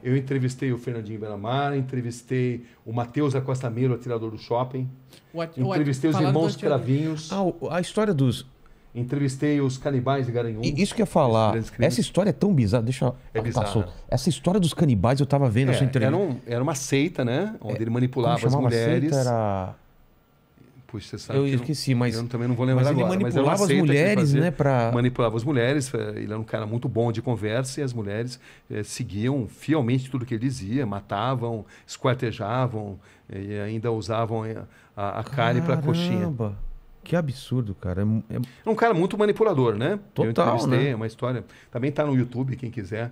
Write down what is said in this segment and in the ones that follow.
Eu entrevistei o Fernandinho Beiramar, entrevistei o Matheus Acosta Melo, atirador do shopping. Entrevistei os irmãos Cravinhos. A história dos... Entrevistei os canibais de Garanhuns. Isso que eu ia falar. Essa história é tão bizarra. Deixa eu... É bizarra. Essa história dos canibais eu tava vendo essa entrevista. Era uma seita, né? Onde ele manipulava as mulheres. Seita era... Puxa, você sabe eu esqueci, mas... Eu também não vou lembrar agora. Mas ele manipulava as mulheres, né? Manipulava as mulheres. Ele era um cara muito bom de conversa e as mulheres seguiam fielmente tudo que ele dizia. Matavam, esquartejavam e ainda usavam a carne para coxinha. Que absurdo, cara. É um cara muito manipulador, né? Total, eu entrevistei, né? uma história... Também está no YouTube, quem quiser.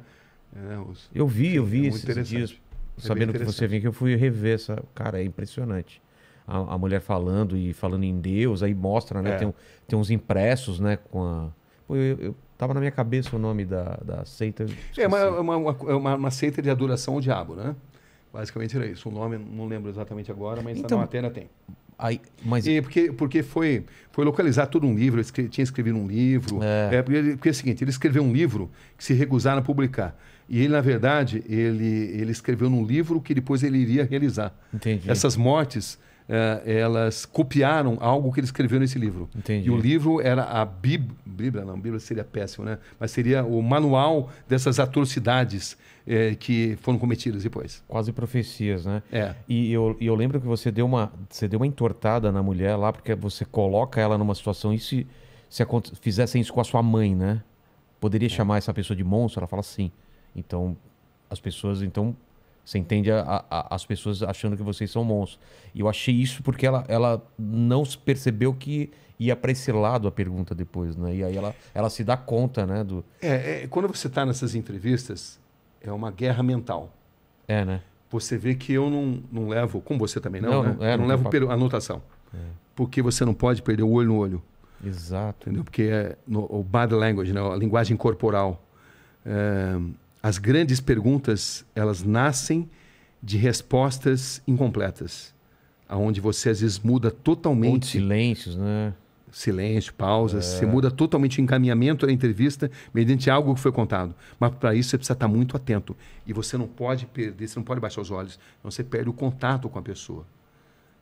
Eu vi esses dias, sabendo que você vinha, que eu fui rever essa... Cara, é impressionante. A mulher falando em Deus, aí mostra, né? Tem uns impressos, né? Com a... Pô, eu tava na minha cabeça o nome da seita. É uma seita de adoração ao diabo, né? Basicamente era isso. O nome não lembro exatamente agora, mas então, na matéria tem. Mas... Porque foi localizar todo um livro, ele tinha escrevido um livro. Porque é o seguinte, ele escreveu um livro que se recusaram a publicar. E ele, na verdade, ele escreveu num livro que depois ele iria realizar. Entendi. Essas mortes, elas copiaram algo que ele escreveu nesse livro. Entendi. E o livro era a Bíblia, não, Bíblia seria péssimo, né? Mas seria o manual dessas atrocidades que foram cometidas depois. Quase profecias, né? É. E eu lembro que você deu uma entortada na mulher lá, porque você coloca ela numa situação, e se fizessem isso com a sua mãe, né? Poderia chamar essa pessoa de monstro? Ela fala sim. Então, as pessoas... Você entende as pessoas achando que vocês são monstros. E eu achei isso porque ela não percebeu que ia para esse lado a pergunta depois, né? E aí ela se dá conta, né? Quando você está nessas entrevistas, é uma guerra mental. Né? Você vê que eu não levo, como você também não, né? Eu não levo anotação. Porque você não pode perder o olho no olho. Exato. Entendeu? Porque o body language, né? A linguagem corporal. As grandes perguntas, elas nascem de respostas incompletas, aonde você às vezes muda totalmente... Ou de silêncios, né? Silêncio, pausas. Você muda totalmente o encaminhamento da entrevista mediante algo que foi contado. Mas para isso você precisa estar muito atento. E você não pode perder, você não pode baixar os olhos. Senão você perde o contato com a pessoa.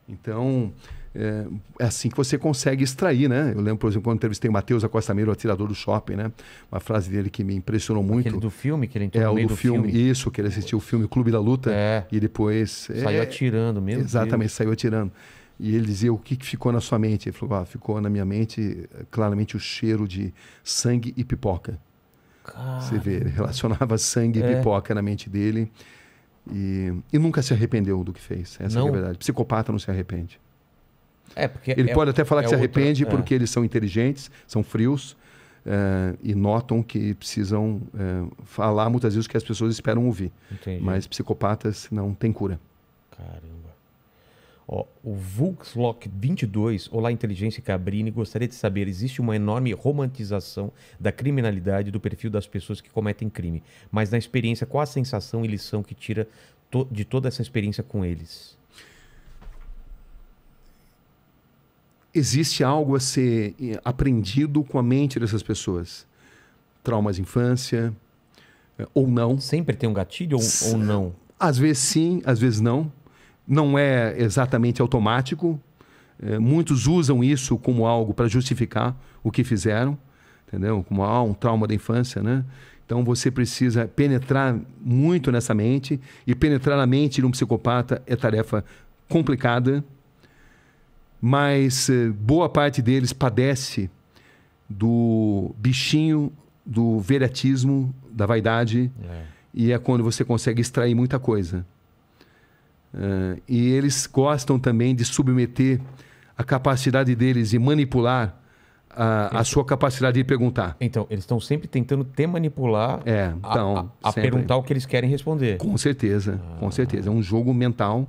Então, é assim que você consegue extrair, né? Eu lembro, por exemplo, quando entrevistei o Matheus Acosta Melo, o atirador do shopping, né? Uma frase dele que me impressionou muito. Aquele do filme, que ele entrou no meio do filme. Isso, que ele assistiu o filme Clube da Luta. E depois... Saiu atirando mesmo. Exatamente, saiu atirando. E ele dizia, o que ficou na sua mente? Ele falou, ficou na minha mente claramente o cheiro de sangue e pipoca. Caramba. Você vê, ele relacionava sangue e pipoca na mente dele. E nunca se arrependeu do que fez. Essa é a verdade. Psicopata não se arrepende. Porque ele pode até falar que se arrepende porque eles são inteligentes, são frios e notam que precisam falar muitas vezes o que as pessoas esperam ouvir. Entendi. Mas psicopatas não têm cura. Caramba. O Vulkslock 22, olá Inteligência Cabrini, gostaria de saber, existe uma enorme romantização da criminalidade do perfil das pessoas que cometem crime, mas na experiência, qual a sensação e lição que tira de toda essa experiência com eles? Existe algo a ser aprendido com a mente dessas pessoas. Traumas de infância, ou não. Sempre tem um gatilho ou não? Às vezes sim, às vezes não. Não é exatamente automático. Muitos usam isso como algo para justificar o que fizeram, entendeu? Como um trauma da infância, né? Então você precisa penetrar muito nessa mente, e penetrar na mente de um psicopata é tarefa complicada, mas boa parte deles padece do bichinho, do veratismo, da vaidade, e é quando você consegue extrair muita coisa. E eles gostam também de submeter a capacidade deles de manipular a sua capacidade de perguntar. Então, eles estão sempre tentando te manipular a perguntar o que eles querem responder. Com certeza, com certeza. É um jogo mental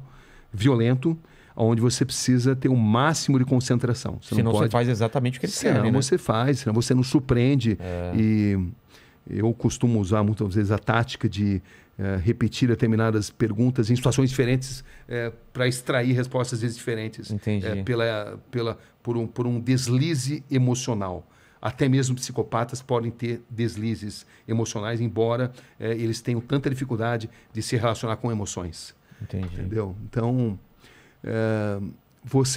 violento, onde você precisa ter o máximo de concentração. Senão você faz exatamente o que eles querem, né? Senão você faz, senão você não surpreende. E eu costumo usar muitas vezes a tática de repetir determinadas perguntas em situações diferentes para extrair respostas às vezes diferentes. Entendi. Por um deslize emocional, Até mesmo psicopatas podem ter deslizes emocionais, embora eles tenham tanta dificuldade de se relacionar com emoções. Entendi. Entendeu? Então, é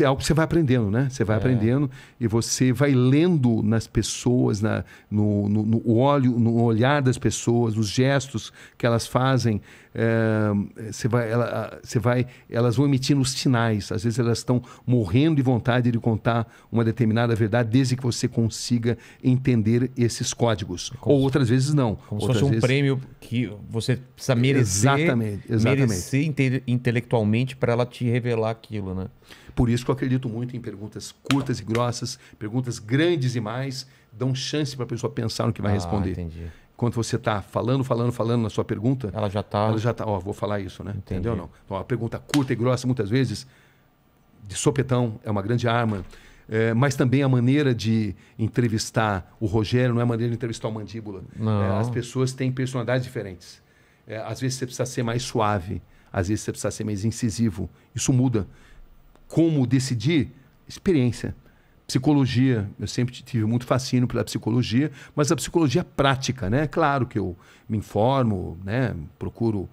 algo que você vai aprendendo, né? Você vai aprendendo e você vai lendo nas pessoas, no olhar das pessoas, nos gestos que elas fazem. Elas vão emitindo os sinais. Às vezes elas estão morrendo de vontade de contar uma determinada verdade, desde que você consiga entender esses códigos. Ou outras vezes não. Como se fosse um prêmio que você precisa merecer, exatamente. merecer intelectualmente para ela te revelar aquilo, né? Por isso que eu acredito muito em perguntas curtas e grossas, perguntas grandes e mais, dão chance para a pessoa pensar no que vai responder. Entendi. Quando você está falando na sua pergunta, ela já está, vou falar isso, né? Entendi. Entendeu? Não. Então, a pergunta curta e grossa, muitas vezes, de sopetão, é uma grande arma. Mas também a maneira de entrevistar o Rogério não é a maneira de entrevistar o Mandíbula. As pessoas têm personalidades diferentes. Às vezes você precisa ser mais suave, às vezes você precisa ser mais incisivo. Isso muda. Como decidir? Experiência. Psicologia, eu sempre tive muito fascínio pela psicologia, mas a psicologia prática, né? Claro que eu me informo, né? Procuro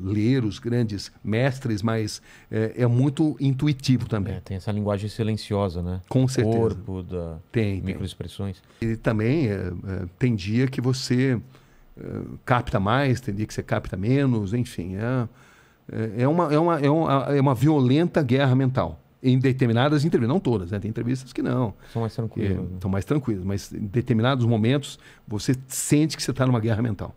ler os grandes mestres, mas é muito intuitivo também. Tem essa linguagem silenciosa, né? Com certeza. Corpo, tem microexpressões. E também tem dia que você capta mais, tem dia que você capta menos, enfim. É uma violenta guerra mental. Em determinadas entrevistas, não todas, né? Tem entrevistas que não. São mais tranquilas. São mais tranquilas, mas em determinados momentos você sente que você está numa guerra mental.